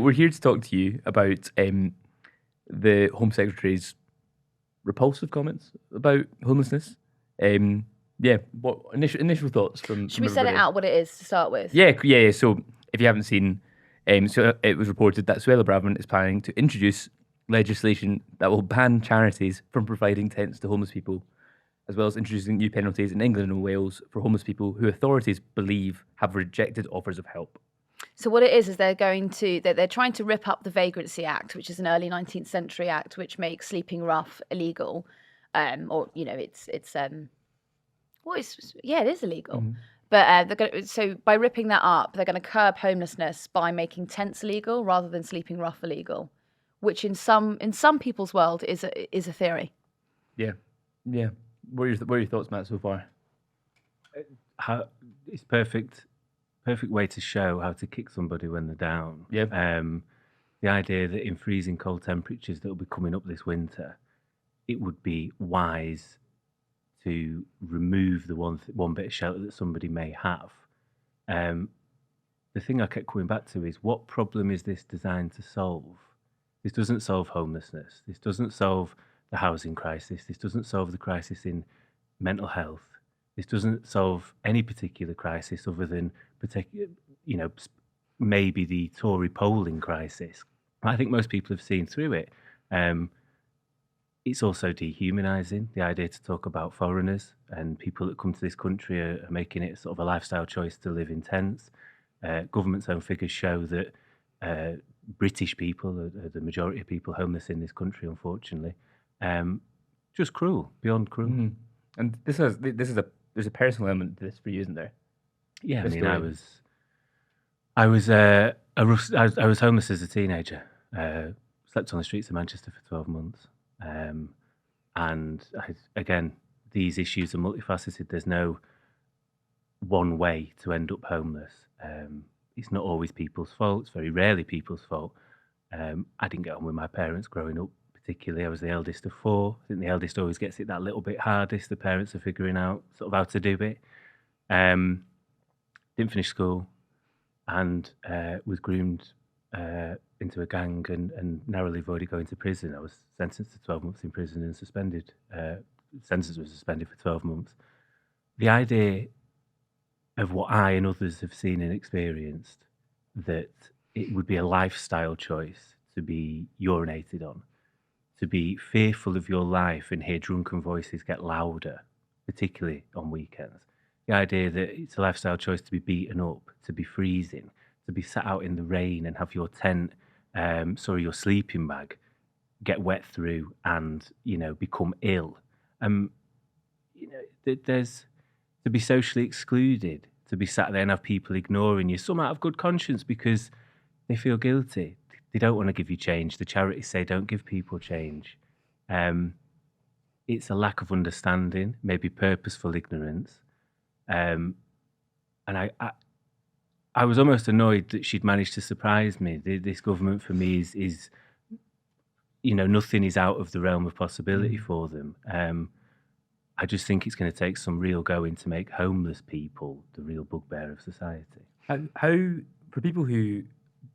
we're here to talk to you about the Home Secretary's repulsive comments about homelessness. What initial thoughts from Should we set it everybody? out what it is to start with? Yeah. So if you haven't seen, so it was reported that Suella Braverman is planning to introduce legislation that will ban charities from providing tents to homeless people, as well as introducing new penalties in England and Wales for homeless people who authorities believe have rejected offers of help. So what it is they're trying to rip up the Vagrancy Act, which is an early 19th century act which makes sleeping rough illegal, it is illegal. Mm-hmm. But so by ripping that up, they're going to curb homelessness by making tents illegal rather than sleeping rough illegal, which in some people's world is a theory. Yeah. What are your thoughts, Matt, so far? It's perfect way to show how to kick somebody when they're down. Yeah. The idea that in freezing cold temperatures that will be coming up this winter, it would be wise to remove the one bit of shelter that somebody may have. The thing I kept coming back to is, what problem is this designed to solve? This doesn't solve homelessness. This doesn't solve the housing crisis. This doesn't solve the crisis in mental health. This doesn't solve any particular crisis other than maybe the Tory polling crisis. I think most people have seen through it. It's also dehumanising, the idea to talk about foreigners and people that come to this country are making it sort of a lifestyle choice to live in tents. Government's own figures show that British people are the majority of people homeless in this country, unfortunately. Just cruel, beyond cruel. Mm-hmm. And there's a personal element to this for you, isn't there? Yeah, I was homeless as a teenager. Slept on the streets of Manchester for 12 months. And again, these issues are multifaceted. There's no one way to end up homeless. It's not always people's fault. It's very rarely people's fault. I didn't get on with my parents growing up, particularly. I was the eldest of four. I think the eldest always gets it that little bit hardest. The parents are figuring out sort of how to do it. Didn't finish school and was groomed into a gang and narrowly avoided going to prison. I was sentenced to 12 months in prison and suspended. Sentence was suspended for 12 months. The idea of what I and others have seen and experienced, that it would be a lifestyle choice to be urinated on, to be fearful of your life and hear drunken voices get louder, particularly on weekends. The idea that it's a lifestyle choice to be beaten up, to be freezing, to be sat out in the rain and have your tent, your sleeping bag get wet through and, become ill. There's to be socially excluded, to be sat there and have people ignoring you, some out of good conscience because they feel guilty. They don't want to give you change. The charities say don't give people change. It's a lack of understanding, maybe purposeful ignorance. And I was almost annoyed that she'd managed to surprise me. This government for me is nothing is out of the realm of possibility for them. I just think it's going to take some real going to make homeless people the real bugbear of society. How for people who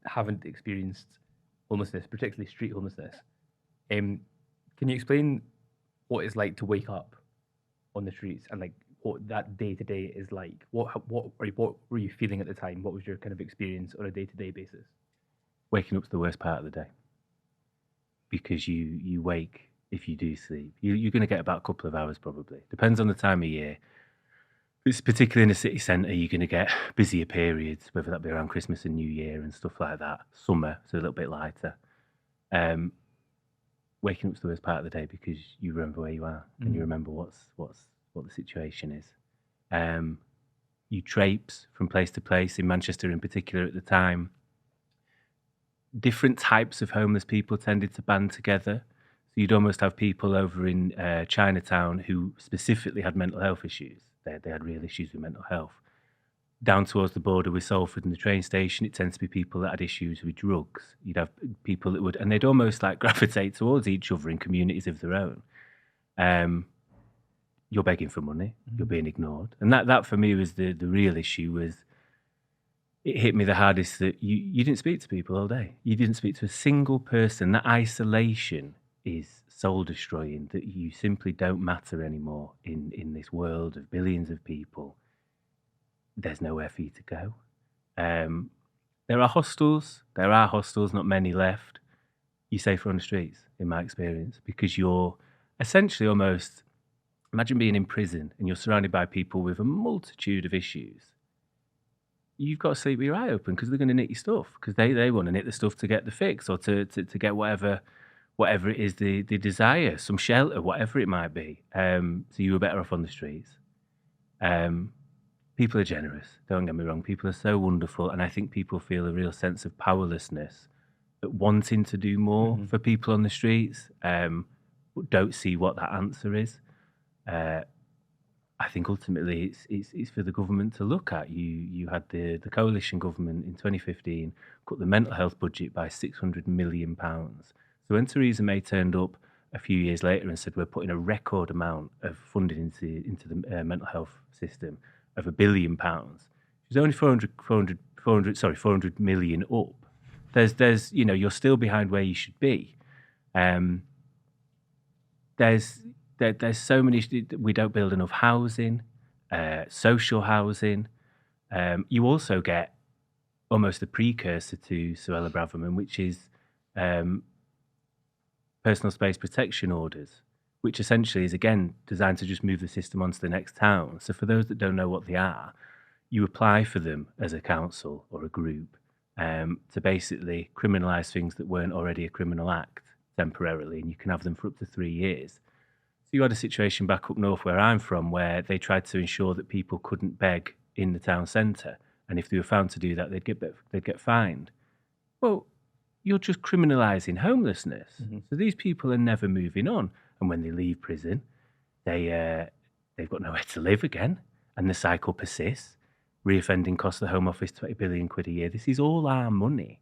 haven't experienced homelessness, particularly street homelessness, can you explain what it's like to wake up on the streets and like what that day to day is like? What were you feeling at the time? What was your kind of experience on a day to day basis? Waking up's the worst part of the day because you wake. If you do sleep, you're going to get about a couple of hours probably. Depends on the time of year. It's particularly in the city centre, you're going to get busier periods, whether that be around Christmas and New Year and stuff like that. Summer, so a little bit lighter. Waking up's the worst part of the day because you remember where you are and you remember what the situation is. You traipse from place to place, in Manchester in particular at the time. Different types of homeless people tended to band together. So you'd almost have people over in Chinatown who specifically had mental health issues. They had real issues with mental health. Down towards the border with Salford and the train station, it tends to be people that had issues with drugs. You'd have people that would, and they'd almost like gravitate towards each other in communities of their own. You're begging for money, you're being ignored. And that for me was the real issue was it hit me the hardest that you didn't speak to people all day. You didn't speak to a single person. That isolation is soul destroying, that you simply don't matter anymore in this world of billions of people. There's nowhere for you to go. There are hostels, not many left. You're safer on the streets, in my experience, because you're essentially almost, imagine being in prison and you're surrounded by people with a multitude of issues. You've got to sleep with your eye open because they're going to nick your stuff, because they want to nick the stuff to get the fix or to get whatever it is they desire, some shelter, whatever it might be. So you were better off on the streets. People are generous, don't get me wrong. People are so wonderful, and I think people feel a real sense of powerlessness, wanting to do more for people on the streets, but don't see what that answer is. I think ultimately it's for the government to look at. You had the coalition government in 2015 cut the mental health budget by £600 million. So when Theresa May turned up a few years later and said we're putting a record amount of funding into the mental health system of £1 billion, she's only 400 million up. There's you're still behind where you should be. There's so many. We don't build enough housing, social housing. You also get almost a precursor to Suella Braverman, which is personal space protection orders, which essentially is again designed to just move the system onto the next town. So for those that don't know what they are, you apply for them as a council or a group to basically criminalise things that weren't already a criminal act temporarily, and you can have them for up to 3 years. You had a situation back up north where I'm from where they tried to ensure that people couldn't beg in the town centre, and if they were found to do that, they'd get fined. Well, you're just criminalising homelessness. So these people are never moving on, and when they leave prison, they've got nowhere to live again, and the cycle persists. Reoffending costs the Home Office £20 billion a year. This is all our money,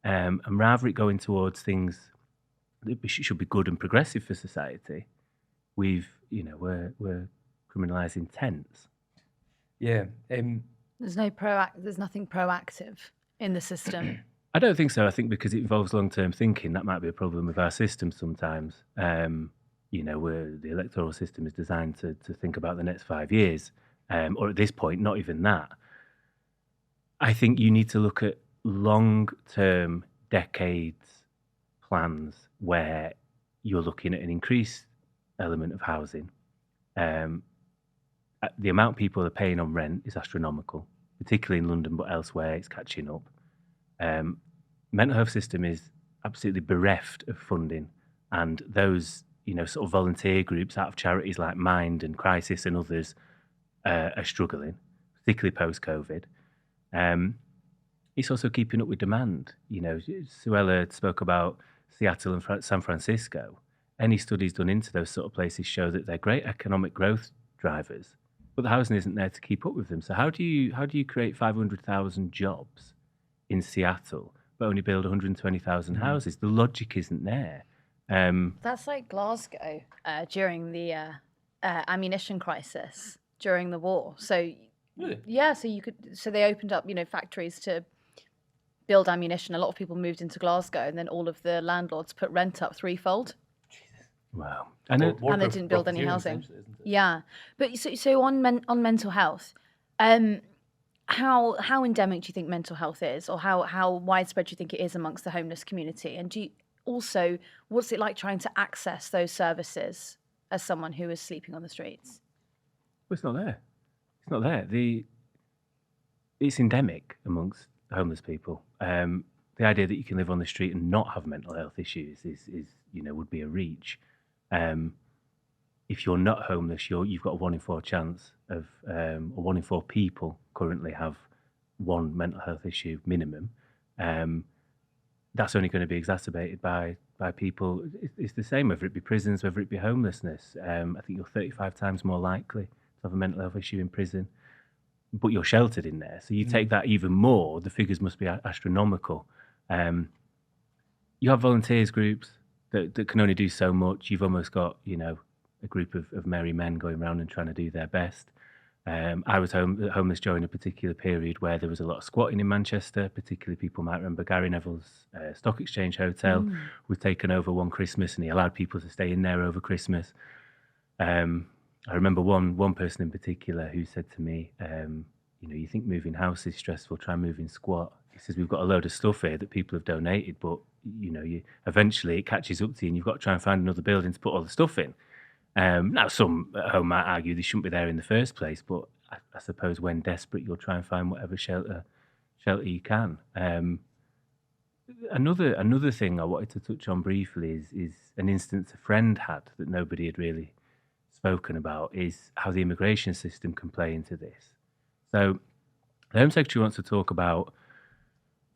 and rather it going towards things that should be good and progressive for society, we're criminalising tents. Yeah. There's nothing proactive in the system. I don't think so. I think because it involves long-term thinking, that might be a problem with our system sometimes. Where the electoral system is designed to think about the next 5 years, or at this point, not even that. I think you need to look at long-term, decades plans where you're looking at an increased element of housing. The amount people are paying on rent is astronomical, particularly in London, but elsewhere it's catching up. Mental health system is absolutely bereft of funding, and those sort of volunteer groups out of charities like Mind and Crisis and others are struggling, particularly post-COVID. It's also keeping up with demand. Suella spoke about Seattle and San Francisco. Any studies done into those sort of places show that they're great economic growth drivers, but the housing isn't there to keep up with them. So how do you create 500,000 jobs in Seattle but only build 120,000 houses? The logic isn't there. That's like Glasgow during the ammunition crisis during the war. So Really? yeah, so they opened up factories to build ammunition. A lot of people moved into Glasgow, and then all of the landlords put rent up threefold. Wow. And they didn't build any housing. Yeah, but so on mental health, how endemic do you think mental health is, or how widespread do you think it is amongst the homeless community? And what's it like trying to access those services as someone who is sleeping on the streets? Well, it's not there. It's not there. It's endemic amongst homeless people. The idea that you can live on the street and not have mental health issues is would be a reach. If you're not homeless, you've got a 1 in 4 chance of, or 1 in 4 people currently have one mental health issue minimum. That's only going to be exacerbated by people. It's the same whether it be prisons, whether it be homelessness. I think you're 35 times more likely to have a mental health issue in prison, but you're sheltered in there. So you take that even more, the figures must be astronomical. You have volunteers groups that can only do so much. You've almost got, a group of merry men going around and trying to do their best. I was homeless during a particular period where there was a lot of squatting in Manchester. Particularly, people might remember Gary Neville's Stock Exchange Hotel was taken over one Christmas, and he allowed people to stay in there over Christmas. I remember one person in particular who said to me, you think moving house is stressful, try moving squat. He says, we've got a load of stuff here that people have donated, but eventually it catches up to you and you've got to try and find another building to put all the stuff in. Now, some at home might argue they shouldn't be there in the first place, but I suppose when desperate, you'll try and find whatever shelter you can. Another thing I wanted to touch on briefly is an instance a friend had that nobody had really spoken about, is how the immigration system can play into this. So the Home Secretary wants to talk about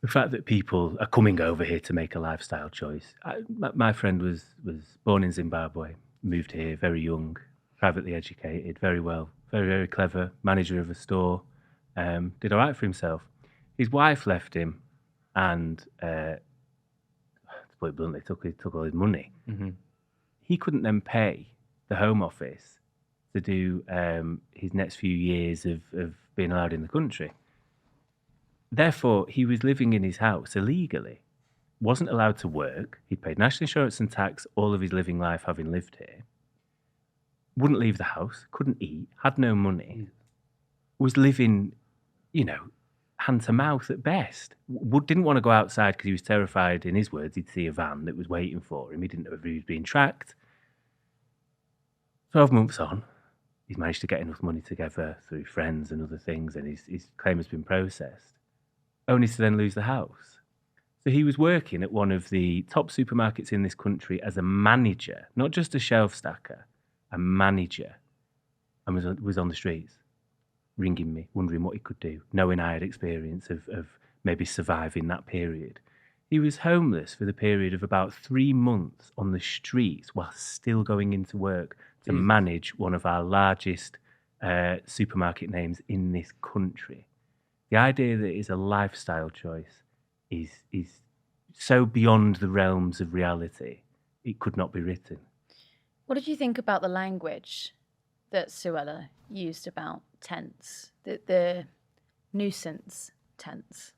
the fact that people are coming over here to make a lifestyle choice. My friend was born in Zimbabwe, moved here very young, privately educated, very well, very, very clever, manager of a store, did all right for himself. His wife left him and, to put it bluntly, took all his money. Mm-hmm. He couldn't then pay the Home Office to do his next few years of being allowed in the country. Therefore, he was living in his house illegally, wasn't allowed to work. He paid national insurance and tax all of his living life having lived here, wouldn't leave the house, couldn't eat, had no money, was living, hand to mouth at best. Didn't want to go outside because he was terrified, in his words, he'd see a van that was waiting for him. He didn't know if he was being tracked. 12 months on, he's managed to get enough money together through friends and other things, and his claim has been processed, only to then lose the house. So he was working at one of the top supermarkets in this country as a manager, not just a shelf stacker, a manager, and was on the streets, ringing me, wondering what he could do, knowing I had experience of maybe surviving that period. He was homeless for the period of about 3 months on the streets while still going into work to manage one of our largest supermarket names in this country. The idea that it is a lifestyle choice is so beyond the realms of reality, it could not be written. What did you think about the language that Suella used about tents, the nuisance tents?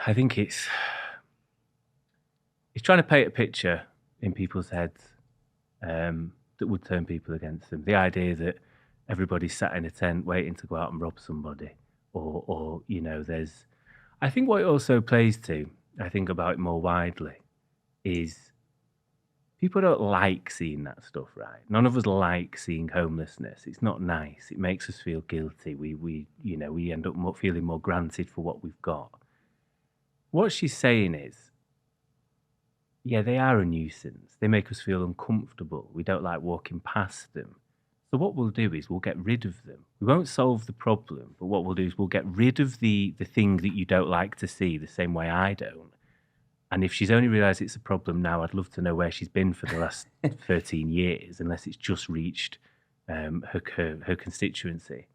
I think it's trying to paint a picture in people's heads that would turn people against them. The idea that everybody's sat in a tent waiting to go out and rob somebody, or there's. I think what it also plays to, I think about it more widely, is people don't like seeing that stuff, right? None of us like seeing homelessness. It's not nice. It makes us feel guilty. We end up feeling more granted for what we've got. What she's saying is, yeah, they are a nuisance. They make us feel uncomfortable. We don't like walking past them. So what we'll do is we'll get rid of them. We won't solve the problem, but what we'll do is we'll get rid of the thing that you don't like to see the same way I don't. And if she's only realised it's a problem now, I'd love to know where she's been for the last 13 years, unless it's just reached her constituency.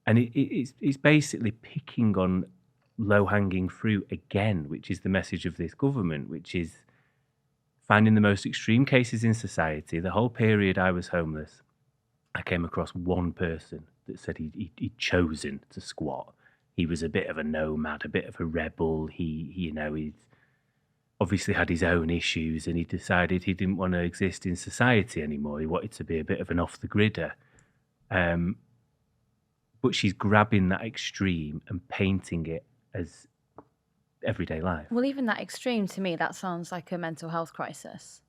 And it's basically picking on low-hanging fruit again, which is the message of this government, which is finding the most extreme cases in society. The whole period I was homeless, I came across one person that said he'd chosen to squat. He was a bit of a nomad, a bit of a rebel. He's obviously had his own issues, and he decided he didn't want to exist in society anymore. He wanted to be a bit of an off-the-gridder. But she's grabbing that extreme and painting it as everyday life. Well, even that extreme, to me, that sounds like a mental health crisis.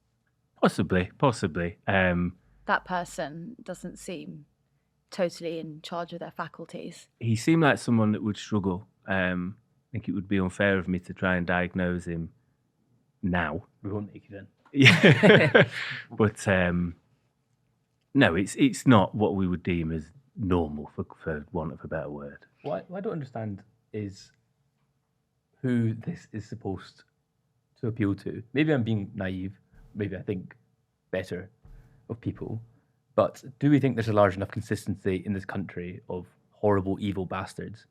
Possibly. That person doesn't seem totally in charge of their faculties. He seemed like someone that would struggle. I think it would be unfair of me to try and diagnose him now. We won't make you then. Yeah. But no, it's not what we would deem as normal, for want of a better word. What I don't understand is who this is supposed to appeal to. Maybe I'm being naive. Maybe I think better of people. But do we think there's a large enough consistency in this country of horrible, evil bastards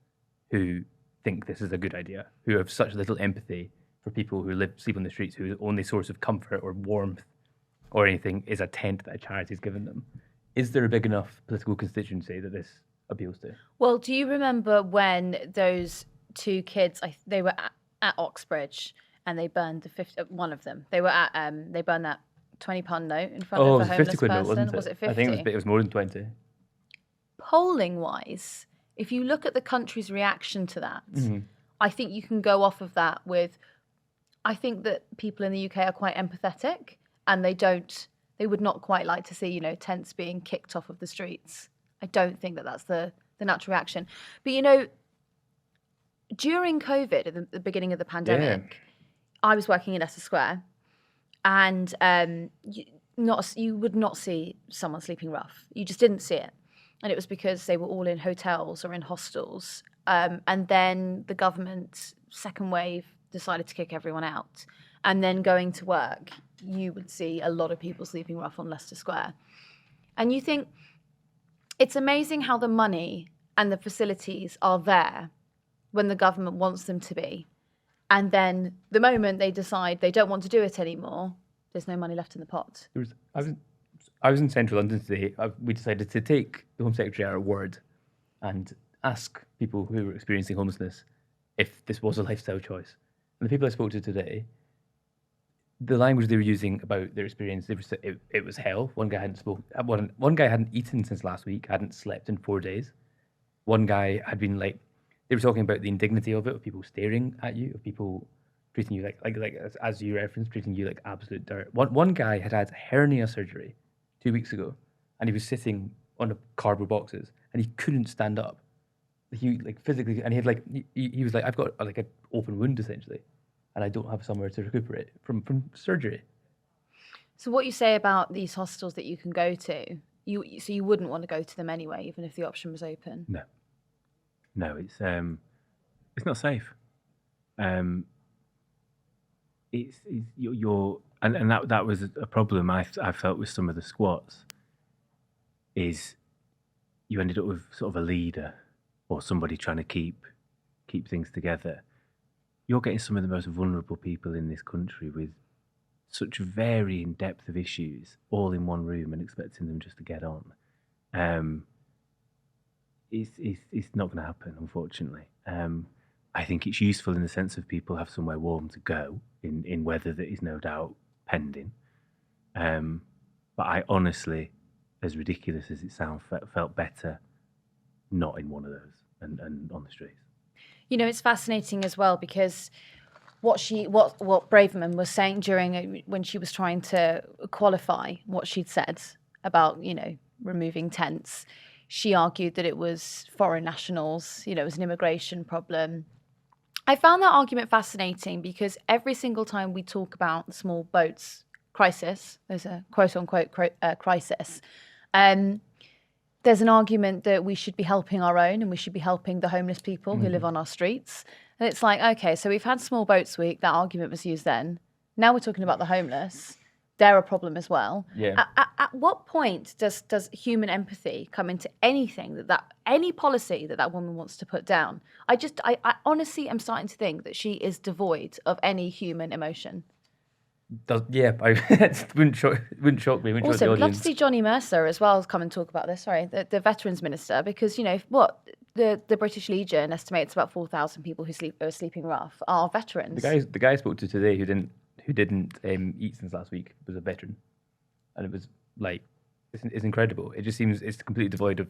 who think this is a good idea, who have such little empathy for people who sleep on the streets, whose only source of comfort or warmth or anything is a tent that a charity's given them? Is there a big enough political constituency that this appeals to? Well, do you remember when those two kids, they were at Oxbridge and they burned one of them. They were at, they burned that £20 note in front of a homeless 50 quid person. note, wasn't it? Was it 50? I think it was more than 20. Polling wise, if you look at the country's reaction to that, I think you can go off of that with, I think that people in the UK are quite empathetic and they would not quite like to see, tents being kicked off of the streets. I don't think that that's the natural reaction. But, during COVID, at the beginning of the pandemic, I was working in Leicester Square and you would not see someone sleeping rough. You just didn't see it. And it was because they were all in hotels or in hostels. And then the government, second wave, decided to kick everyone out. And then going to work, you would see a lot of people sleeping rough on Leicester Square. And you think, it's amazing how the money and the facilities are there when the government wants them to be. And then the moment they decide they don't want to do it anymore, there's no money left in the pot. I was in central London today. We decided to take the Home Secretary at her word and ask people who were experiencing homelessness if this was a lifestyle choice. And the people I spoke to today, the language they were using about their experience, it was hell. One guy hadn't eaten since last week, hadn't slept in 4 days. One guy had been they were talking about the indignity of it, of people staring at you, of people treating you like as you referenced, treating you like absolute dirt. One guy had hernia surgery 2 weeks ago, and he was sitting on a cardboard boxes, and he couldn't stand up. He physically, and he had he was like, I've got an open wound essentially, and I don't have somewhere to recuperate from surgery. So what you say about these hostels that you can go to, you wouldn't want to go to them anyway, even if the option was open? No, it's not safe. That was a problem I felt with some of the squats. Is you ended up with sort of a leader or somebody trying to keep things together. You're getting some of the most vulnerable people in this country with such varying depth of issues all in one room and expecting them just to get on. It's not going to happen, unfortunately. I think it's useful in the sense of people have somewhere warm to go in weather that is no doubt pending. But I honestly, as ridiculous as it sounds, felt better not in one of those and on the streets. It's fascinating as well because what Braverman was saying when she was trying to qualify what she'd said about, removing tents, she argued that it was foreign nationals, it was an immigration problem. I found that argument fascinating because every single time we talk about the small boats crisis, there's a quote-unquote crisis, there's an argument that we should be helping our own and we should be helping the homeless people who live on our streets. And it's like, okay, so we've had Small Boats Week, that argument was used then. Now we're talking about the homeless. They're a problem as well. Yeah. At what point does human empathy come into anything any policy that woman wants to put down? I honestly am starting to think that she is devoid of any human emotion. It wouldn't shock me. Also, I'd love to see Johnny Mercer as well come and talk about this. Sorry, the Veterans Minister, because the British Legion estimates about 4,000 people who are sleeping rough are veterans. The guy I spoke to today who didn't eat since last week was a veteran, and it was it's incredible. It just seems it's completely devoid of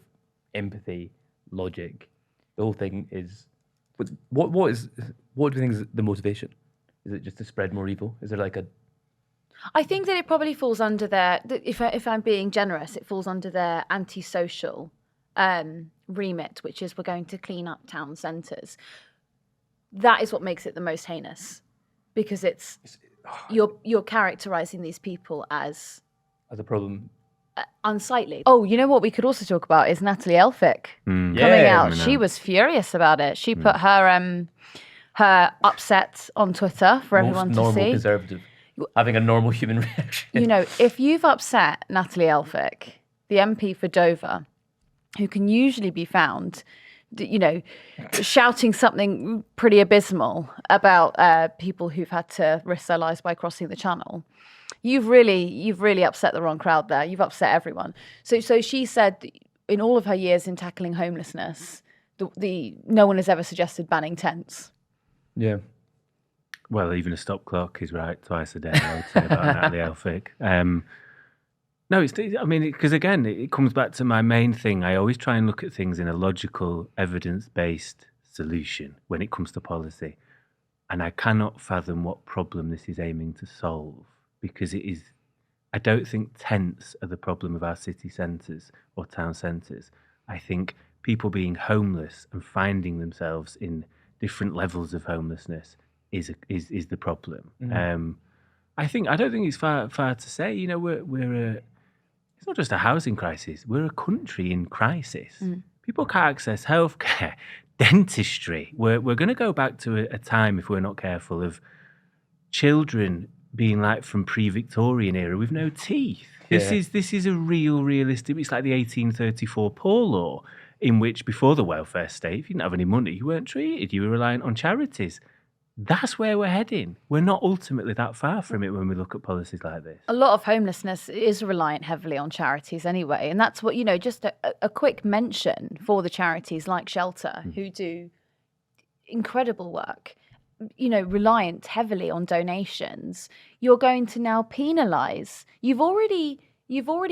empathy, logic. The whole thing is, what do you think is the motivation? Is it just to spread more evil? Is there I think that it probably falls under if I'm being generous, it falls under their antisocial remit, which is we're going to clean up town centres. That is what makes it the most heinous, because you're characterising these people as a problem. Unsightly. Oh, you know what we could also talk about is Natalie Elphicke coming out. She was furious about it. She put her upset on Twitter for everyone to see. Normal conservative, having a normal human reaction. If you've upset Natalie Elphicke, the MP for Dover, who can usually be found, shouting something pretty abysmal about people who've had to risk their lives by crossing the channel, You've really upset the wrong crowd there. You've upset everyone. So she said in all of her years in tackling homelessness, no one has ever suggested banning tents. Yeah. Well, even a stop clock is right twice a day, I would say, about Natalie Elphicke. No, because again, it comes back to my main thing. I always try and look at things in a logical, evidence-based solution when it comes to policy. And I cannot fathom what problem this is aiming to solve, because I don't think tents are the problem of our city centres or town centres. I think people being homeless and finding themselves in different levels of homelessness is the problem. Mm-hmm. I don't think it's far to say. It's not just a housing crisis. We're a country in crisis. Mm. People can't access healthcare, dentistry. We're going to go back to a time, if we're not careful, of children being like from pre-Victorian era with no teeth. This is a realistic. It's like the 1834 Poor Law, in which before the welfare state, if you didn't have any money, you weren't treated. You were reliant on charities. That's where we're heading. We're not ultimately that far from it when we look at policies like this. A lot of homelessness is reliant heavily on charities anyway. And that's what, just a quick mention for the charities like Shelter, who do incredible work, reliant heavily on donations. You're going to now penalise. You've already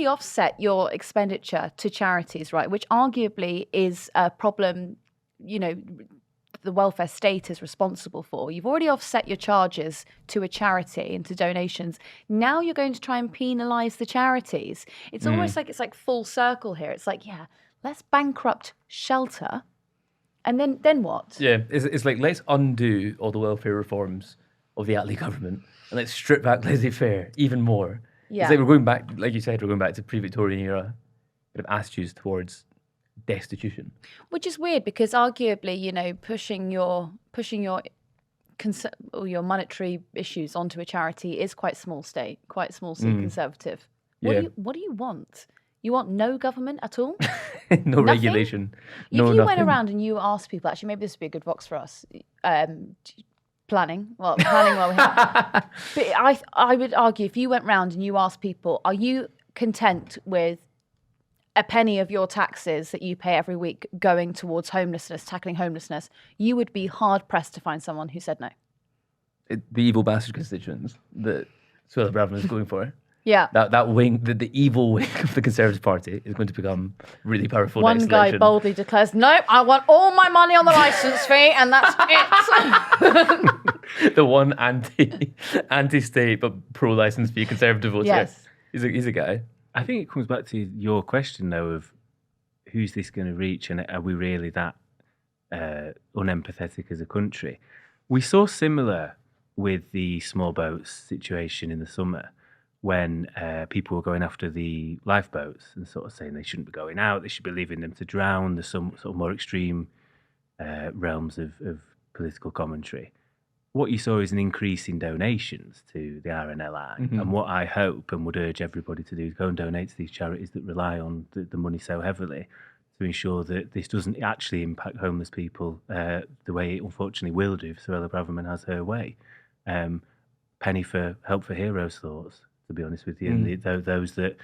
offset your expenditure to charities, right? Which arguably is a problem, the welfare state is responsible for. You've already offset your charges to a charity and to donations. Now you're going to try and penalise the charities. It's almost like it's like full circle here. It's like, let's bankrupt Shelter, and then what? Yeah, it's like, let's undo all the welfare reforms of the Attlee government and let's strip back laissez-faire even more. Yeah. It's like we're going back, like you said, we're going back to pre-Victorian era kind of attitudes towards destitution, which is weird because arguably, pushing your monetary issues onto a charity is quite small C conservative. What do you want? You want no government at all? No regulation. If you went around and you asked people, actually, maybe this would be a good Vox for us. Planning while we're here. But I would argue if you went round and you asked people, are you content with a penny of your taxes that you pay every week going towards homelessness, tackling homelessness, you would be hard-pressed to find someone who said no. The evil bastard constituents that Suella Braverman is going for. Yeah. That wing, the evil wing of the Conservative Party is going to become really powerful. One guy boldly declares, no, I want all my money on the licence fee and that's it. The one anti-state but pro-licence fee Conservative voter. Yes. He's a guy. I think it comes back to your question, though, of who's this going to reach and are we really that unempathetic as a country? We saw similar with the small boats situation in the summer when people were going after the lifeboats and sort of saying they shouldn't be going out, they should be leaving them to drown. There's some sort of more extreme realms of political commentary. What you saw is an increase in donations to the RNLI. Mm-hmm. And what I hope and would urge everybody to do is go and donate to these charities that rely on the money so heavily to ensure that this doesn't actually impact homeless people the way it unfortunately will do if Suella Braverman has her way. Penny for Help for Heroes thoughts, to be honest with you, and those that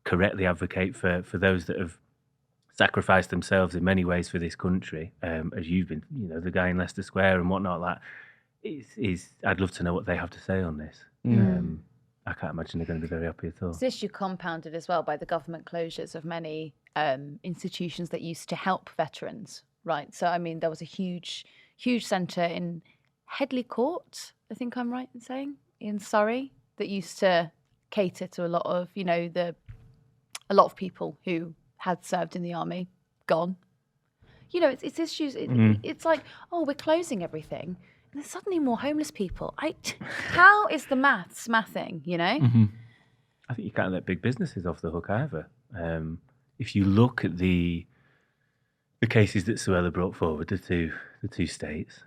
correctly advocate for those that have sacrificed themselves in many ways for this country, as you've been, the guy in Leicester Square and whatnot, like, I'd love to know what they have to say on this. I can't imagine they're going to be very happy at all. This issue compounded as well by the government closures of many institutions that used to help veterans, right? So, I mean, there was a huge centre in Headley Court, I think I'm right in saying, in Surrey, that used to cater to a lot of, a lot of people who had served in the army, gone. It's issues. It's like, oh, we're closing everything. And there's suddenly more homeless people. How is the mathing, Mm-hmm. I think you can't let big businesses off the hook either. If you look at the cases that Suella brought forward, the two states,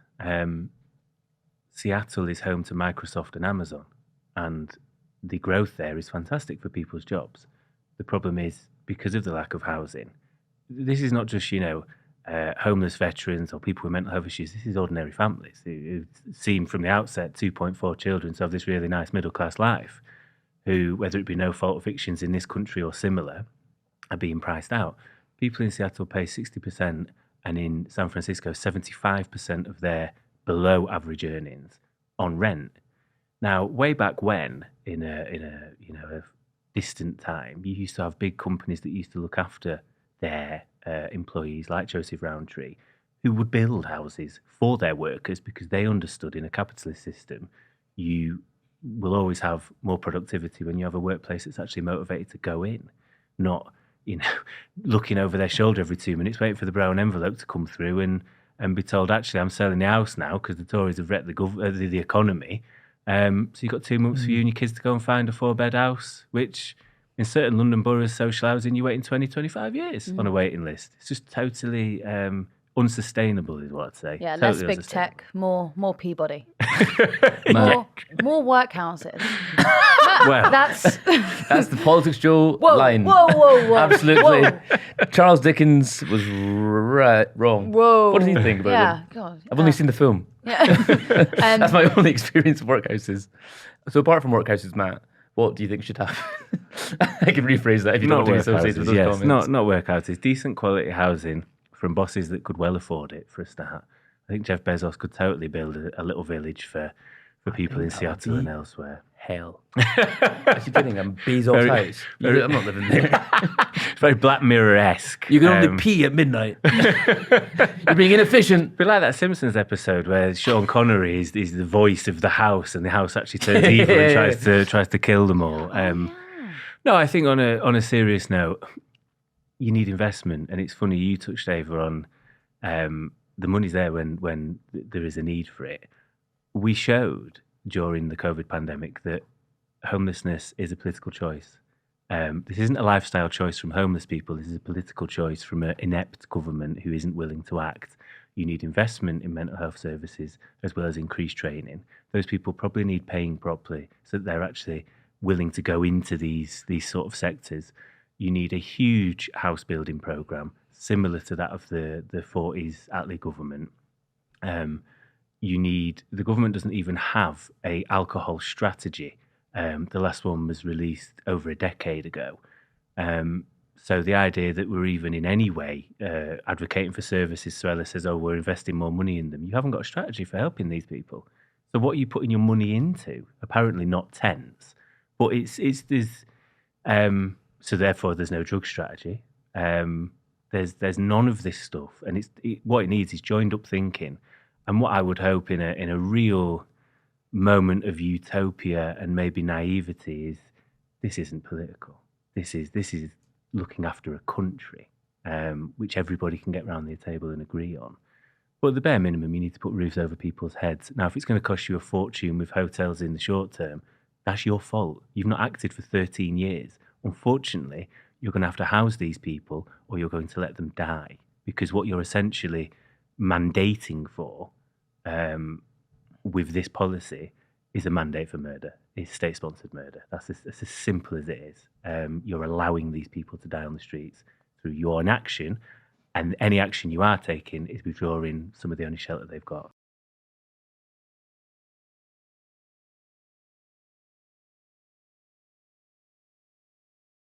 Seattle is home to Microsoft and Amazon, and the growth there is fantastic for people's jobs. The problem is, because of the lack of housing, this is not just, homeless veterans or people with mental health issues. This is ordinary families who seem from the outset 2.4 children to have this really nice middle-class life. who, whether it be no-fault evictions in this country or similar, are being priced out. People in Seattle pay 60%, and in San Francisco, 75% of their below-average earnings on rent. Now, way back when, in a distant time, you used to have big companies that used to look after their employees, like Joseph Rowntree, who would build houses for their workers because they understood in a capitalist system, you will always have more productivity when you have a workplace that's actually motivated to go in, not looking over their shoulder every 2 minutes, waiting for the brown envelope to come through and be told, actually, I'm selling the house now because the Tories have wrecked the economy. So you've got 2 months for you and your kids to go and find a 4-bed house, which in certain London boroughs, social housing, you're waiting 20, 25 years on a waiting list. It's just totally unsustainable, is what I'd say. Yeah, totally less big tech, more Peabody. Matt. more workhouses. Well, That's the PoliticsJOE line. Whoa. Absolutely. Whoa. Charles Dickens was wrong. Whoa. What did you think about Yeah, them? God. I've only seen the film. Yeah. That's my only experience of workhouses. So apart from workhouses, Matt, what do you think should happen? I can rephrase that if you don't want to be associated with those comments. Not workhouses. Decent quality housing from bosses that could well afford it, for a start. I think Jeff Bezos could totally build a little village for people in Seattle and elsewhere. Hell. Actually kidding, I'm Bezos' house. I'm not living there. It's very Black Mirror-esque. You can only pee at midnight. You're being inefficient. But like that Simpsons episode where Sean Connery is the voice of the house, and the house actually turns evil and tries to kill them all. No, I think on a serious note, you need investment, and it's funny you touched, Ava, on the money's there when there is a need for it. We showed during the COVID pandemic that homelessness is a political choice. This isn't a lifestyle choice from homeless people. This is a political choice from an inept government who isn't willing to act. You need investment in mental health services as well as increased training. Those people probably need paying properly so that they're actually willing to go into these sort of sectors. You need a huge house building program similar to that of the 40s Attlee government. The government doesn't even have a alcohol strategy. The last one was released over a decade ago. So the idea that we're even in any way advocating for services, Suella says, oh, we're investing more money in them. You haven't got a strategy for helping these people. So what are you putting your money into? Apparently not tents, but so therefore there's no drug strategy. There's none of this stuff, and what it needs is joined up thinking. And what I would hope in a real moment of utopia and maybe naivety is this isn't political. This is looking after a country, which everybody can get around the table and agree on. But at the bare minimum, you need to put roofs over people's heads. Now, if it's going to cost you a fortune with hotels in the short term, that's your fault. You've not acted for 13 years. Unfortunately, you're going to have to house these people or you're going to let them die, because what you're essentially mandating for with this policy is a mandate for murder. It's state-sponsored murder. That's as simple as it is. You're allowing these people to die on the streets through your inaction, and any action you are taking is withdrawing some of the only shelter they've got.